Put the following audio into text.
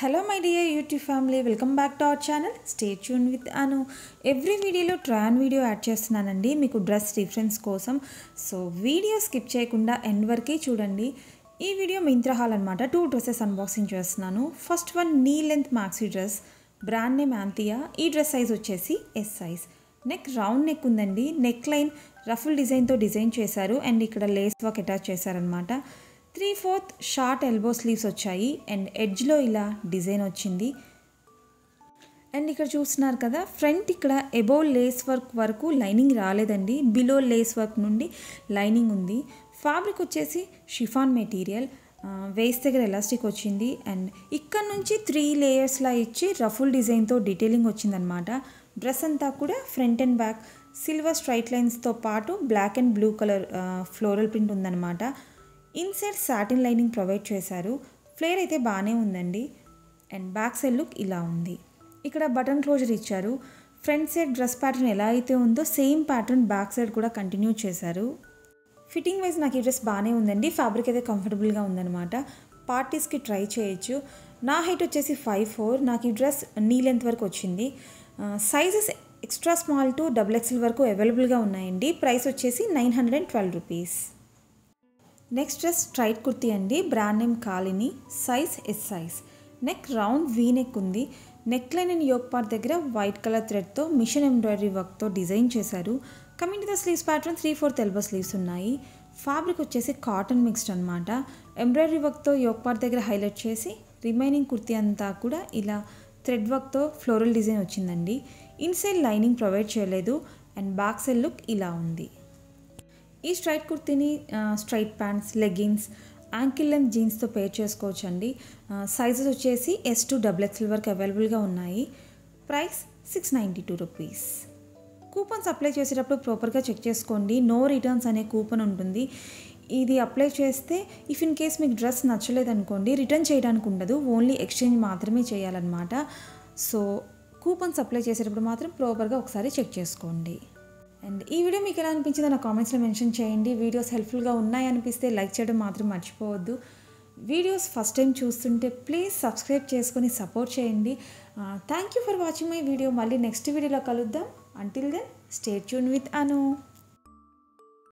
Hello my dear YouTube family, welcome back to our channel. Stay tuned with Anu. Every video lo try video add చేస్తున్నానండి మీకు dress reference కోసం. So video skip చేయకుండా end వరకే చూడండి. ఈ video Myntra haul అన్నమాట. 2 dresses unboxing చేస్తున్నాను. First one knee length maxi dress, brand name యాంతియా. ఈ డ్రెస్ సైజ్ వచ్చేసి S size. Neck round neck ఉందండి. నెక్ లైన్ రఫుల్ డిజైన్తో డిజైన్ చేశారు అండ్ ఇక్కడ లేస్ వర్క్ అటాచ్ చేశారనమాట. 3/4 షార్ట్ ఎల్బో స్లీవ్స్ వచ్చాయి అండ్ ఎడ్జ్లో ఇలా డిజైన్ వచ్చింది. అండ్ ఇక్కడ చూస్తున్నారు కదా, ఫ్రంట్ ఇక్కడ ఎబోవ్ లేస్ వర్క్ వరకు లైనింగ్ రాలేదండి, బిలో లేస్ వర్క్ నుండి లైనింగ్ ఉంది. ఫ్యాబ్రిక్ వచ్చేసి షిఫాన్ మెటీరియల్, వేస్ట్ దగ్గర ఎలాస్టిక్ వచ్చింది అండ్ ఇక్కడ నుంచి 3 లేయర్స్లా ఇచ్చి రఫుల్ డిజైన్తో డీటెయిలింగ్ వచ్చిందనమాట. డ్రెస్ అంతా కూడా front and back silver straight లైన్స్తో పాటు black and blue colour floral print ఉందన్నమాట. ఇన్సైడ్ సాటిన్ లైనింగ్ ప్రొవైడ్ చేశారు. ఫ్లేర్ అయితే బాగానే ఉందండి అండ్ బ్యాక్ సైడ్ లుక్ ఇలా ఉంది. ఇక్కడ బటన్ క్లోజర్ ఇచ్చారు. ఫ్రంట్ సైడ్ డ్రెస్ ప్యాటర్న్ ఎలా అయితే ఉందో సేమ్ ప్యాటర్న్ బ్యాక్ సైడ్ కూడా కంటిన్యూ చేశారు. ఫిట్టింగ్ వైజ్ నాకు ఈ డ్రెస్ బాగానే ఉందండి. ఫ్యాబ్రిక్ అయితే కంఫర్టబుల్గా ఉందన్నమాట. పార్టీస్కి ట్రై చేయొచ్చు. నా హైట్ వచ్చేసి 5'4". నాకు ఈ డ్రెస్ నీ లెంత్ వరకు వచ్చింది. Sizes extra small to XXL వరకు అవైలబుల్గా ఉన్నాయండి. ప్రైస్ వచ్చేసి 912 rupees. Next dress straight kurti అండి, బ్రాండ్ నేమ్ కాలిని, size S size. Neck round V neck ఉంది. Neck line and yoke part దగ్గర వైట్ కలర్ థ్రెడ్తో మిషన్ ఎంబ్రాయిడరీ వర్క్తో డిజైన్ చేశారు. Coming to the sleeves pattern 3/4 elbow sleeves ఉన్నాయి. Fabric వచ్చేసి cotton mixed అనమాట. ఎంబ్రాయిడరీ వర్క్తో యోక్ పార్ట్ దగ్గర హైలైట్ చేసి రిమైనింగ్ కుర్తీ అంతా కూడా ఇలా థ్రెడ్ వర్క్తో ఫ్లోరల్ డిజైన్ వచ్చిందండి. ఇన్సైడ్ లైనింగ్ ప్రొవైడ్ చేయలేదు అండ్ బ్యాక్ సైడ్ లుక్ ఇలా ఉంది. ఈ స్ట్రైట్ కుర్తీని straight pants, leggings, ankle length జీన్స్తో పేర్ చేసుకోవచ్చు అండి. సైజెస్ వచ్చేసి S to XXL వరకు అవైలబుల్గా ఉన్నాయి. Price 692 rupees. కూపన్స్ అప్లై చేసేటప్పుడు ప్రాపర్గా చెక్ చేసుకోండి. నో రిటర్న్స్ అనే కూపన్ ఉంటుంది. ఇది అప్లై చేస్తే ఇఫ్ ఇన్ కేస్ మీకు డ్రెస్ నచ్చలేదు అనుకోండి, రిటర్న్ చేయడానికి ఉండదు, ఓన్లీ ఎక్స్చేంజ్ మాత్రమే చేయాలన్నమాట. సో కూపన్స్ అప్లై చేసేటప్పుడు మాత్రం ప్రాపర్గా ఒకసారి చెక్ చేసుకోండి. అండ్ ఈ వీడియో మీకు ఎలా అనిపించిందో నా కామెంట్స్లో మెన్షన్ చేయండి. వీడియోస్ హెల్ప్ఫుల్గా ఉన్నాయనిపిస్తే లైక్ చేయడం మాత్రం మర్చిపోవద్దు. వీడియోస్ ఫస్ట్ టైం చూస్తుంటే ప్లీజ్ సబ్స్క్రైబ్ చేసుకొని సపోర్ట్ చేయండి. Thank you for watching my video. మళ్ళీ నెక్స్ట్ వీడియోలో కలుద్దాం. Until then stay tune with Anu.